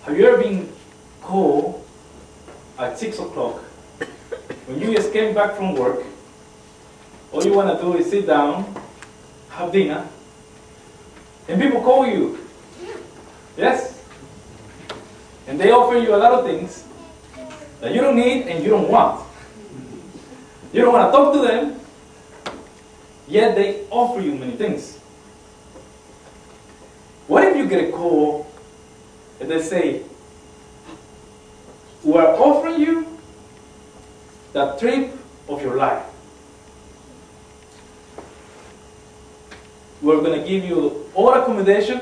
Have you ever been called at 6 o'clock when you just came back from work? All you want to do is sit down, have dinner, and people call you. Yes? And they offer you a lot of things that you don't need and you don't want. You don't want to talk to them, yet they offer you many things. What if you get a call and they say, "We are offering you the trip of your life. We're going to give you all accommodation.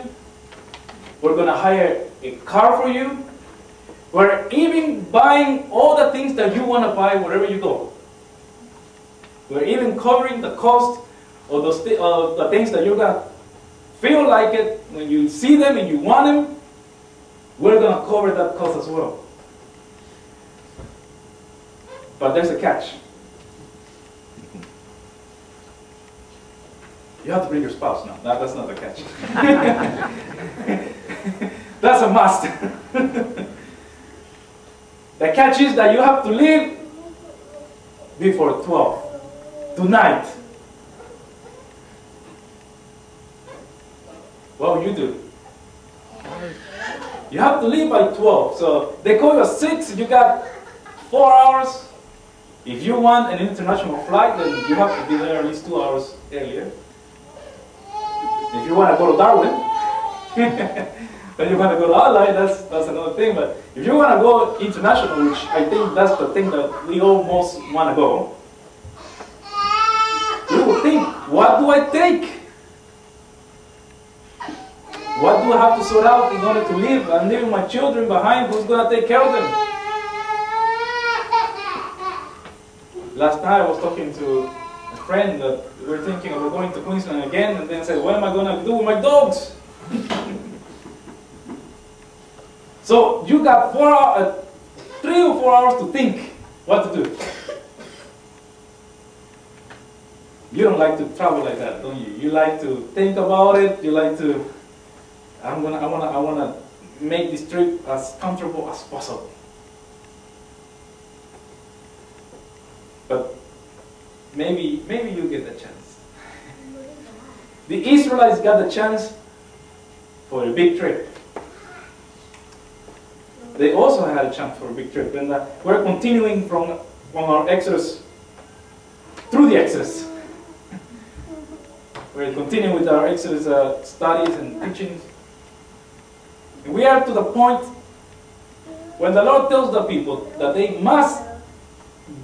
We're going to hire a car for you. We're even buying all the things that you want to buy wherever you go. We're even covering the cost of the things that you're going to feel like it when you see them and you want them. We're going to cover that cost as well. But there's a catch. You have to bring your spouse now. That's not a catch. That's a must. The catch is that you have to leave before 12 tonight. What will you do? You have to leave by 12. So they call you at 6. You got 4 hours. If you want an international flight, then you have to be there at least 2 hours earlier. If you want to go to Darwin, then you want to go to Adelaide, that's another thing. But if you want to go international, which I think that's the thing that we all most want to go, you will think, what do I take? What do I have to sort out in order to live? I'm leaving my children behind. Who's going to take care of them? Last night I was talking to a friend that we were thinking about going to Queensland again, and then said, what am I going to do with my dogs? So you got 3 or 4 hours to think what to do. You don't like to travel like that, don't you? You like to think about it. You like to, I wanna make this trip as comfortable as possible. But maybe you get the chance. The Israelites got the chance for a big trip. They also had a chance for a big trip. And we're continuing from our Exodus, through the Exodus. We're continuing with our Exodus studies and teachings. And we are to the point when the Lord tells the people that they must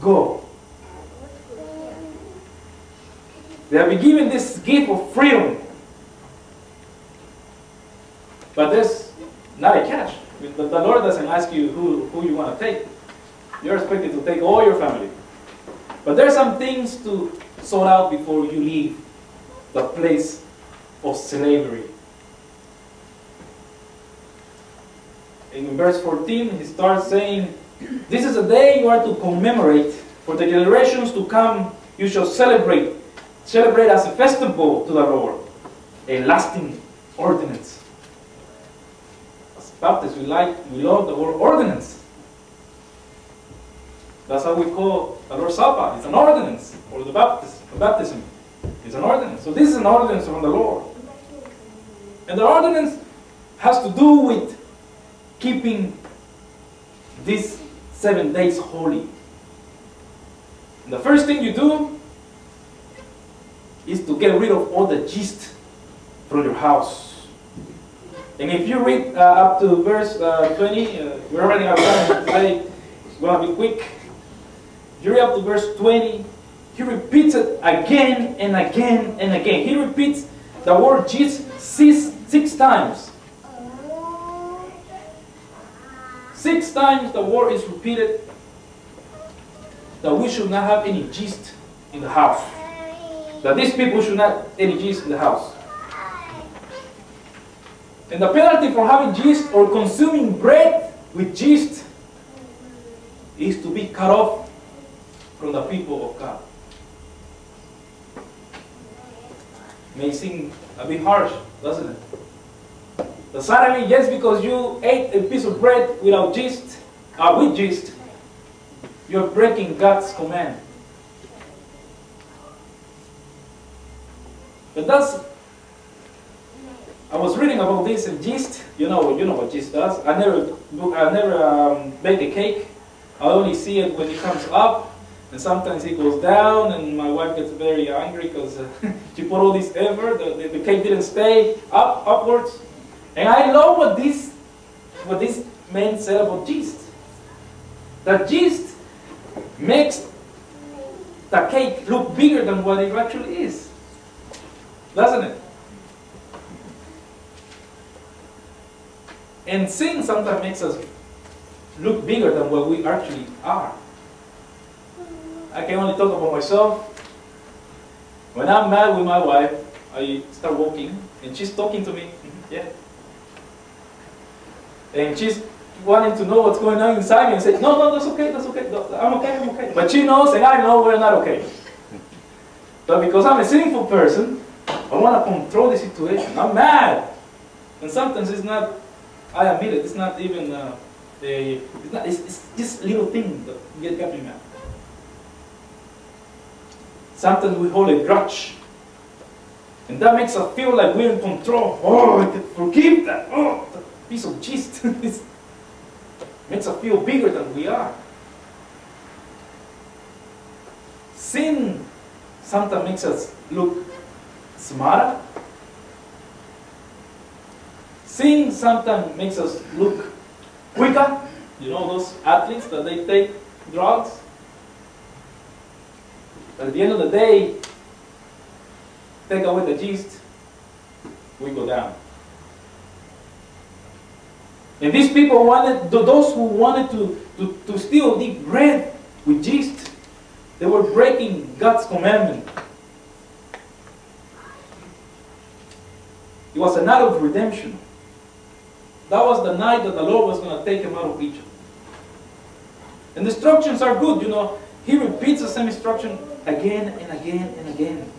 go. They have been given this gift of freedom. But there's not a catch. The Lord doesn't ask you who you want to take. You're expected to take all your family. But there are some things to sort out before you leave the place of slavery. In verse 14, he starts saying, this is a day you are to commemorate. For the generations to come, you shall celebrate as a festival to the Lord, a lasting ordinance. As Baptists, we love the word ordinance. That's how we call the Lord's Supper. It's an ordinance, or the baptism. It's an ordinance. So this is an ordinance from the Lord. And the ordinance has to do with keeping these 7 days holy. And the first thing you do is to get rid of all the yeast from your house. And if you read up to verse 20, we're running out of time today, it's going to be quick. If you read up to verse 20, he repeats it again and again and again. He repeats the word yeast 6 times. 6 times the word is repeated that we should not have any yeast in the house. That these people should not have any yeast in the house. And the penalty for having yeast or consuming bread with yeast is to be cut off from the people of God. May seem a bit harsh, doesn't it? But suddenly, just because you ate a piece of bread without yeast, with yeast, you're breaking God's command. But I was reading about this in yeast. You know what yeast does. I never bake a cake. I only see it when it comes up, and sometimes it goes down, and my wife gets very angry because she put all this effort. The cake didn't stay upwards. And I love what this man said about yeast. That yeast makes the cake look bigger than what it actually is. Doesn't it? And sin sometimes makes us look bigger than what we actually are. I can only talk about myself. When I'm mad with my wife, I start walking, and she's talking to me. Yeah. And she's wanting to know what's going on inside me, and say, no, that's okay, no, I'm okay. But she knows, and I know we're not okay. But because I'm a sinful person, I want to control the situation. I'm mad. And sometimes it's not, I admit it, it's not even, it's just little thing that get me mad. Sometimes we hold a grudge. And that makes us feel like we're in control. Oh, I can forgive that. Oh, that piece of yeast. It makes us feel bigger than we are. Sin sometimes makes us look smarter. Sin sometimes makes us look quicker. You know those athletes that they take drugs? But at the end of the day, take away the yeast, we go down. And these people those who wanted to still eat bread with yeast, they were breaking God's commandment. It was a night of redemption. That was the night that the Lord was going to take them out of Egypt. And the instructions are good, you know. He repeats the same instruction again and again and again.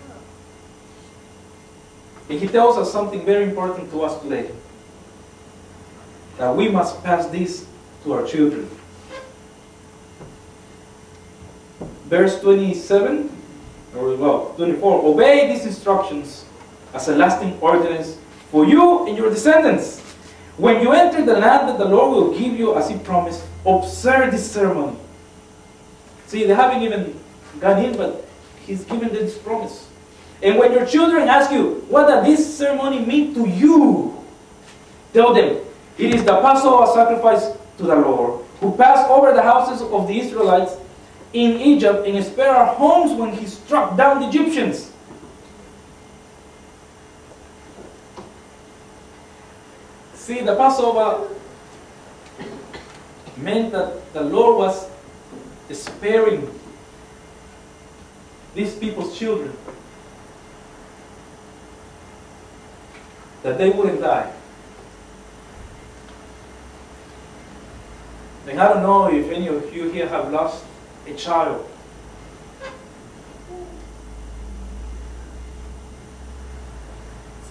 And he tells us something very important to us today. That we must pass this to our children. Verse 27, or well, 24. Obey these instructions as a lasting ordinance for you and your descendants. When you enter the land that the Lord will give you as He promised, observe this ceremony. See, they haven't even gone in, but He's given them this promise. And when your children ask you, what does this ceremony mean to you? Tell them, it is the Passover sacrifice to the Lord, who passed over the houses of the Israelites in Egypt and spared our homes when He struck down the Egyptians. See, the Passover meant that the Lord was sparing these people's children, that they wouldn't die. And I don't know if any of you here have lost a child.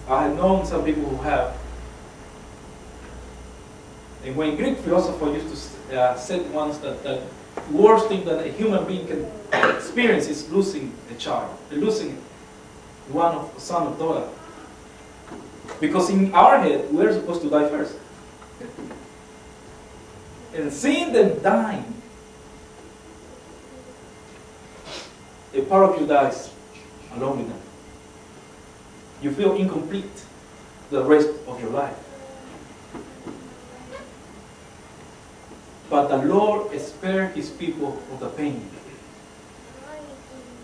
I have known some people who have. And when Greek philosopher used to said once that the worst thing that a human being can experience is losing a child, losing a son or daughter. Because in our head, we're supposed to die first. And seeing them dying, a part of you dies along with them. You feel incomplete the rest of your life. But the Lord spared His people of the pain.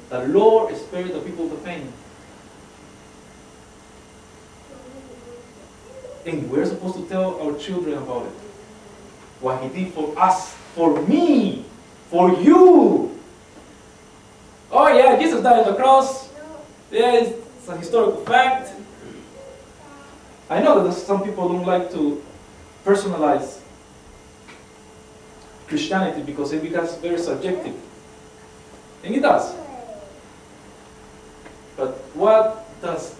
The Lord spared the people of the pain. And we're supposed to tell our children about it. What He did for us, for me, for you. Oh yeah, Jesus died on the cross. Yeah, it's a historical fact. I know that some people don't like to personalize Christianity because it becomes very subjective. And it does. But what does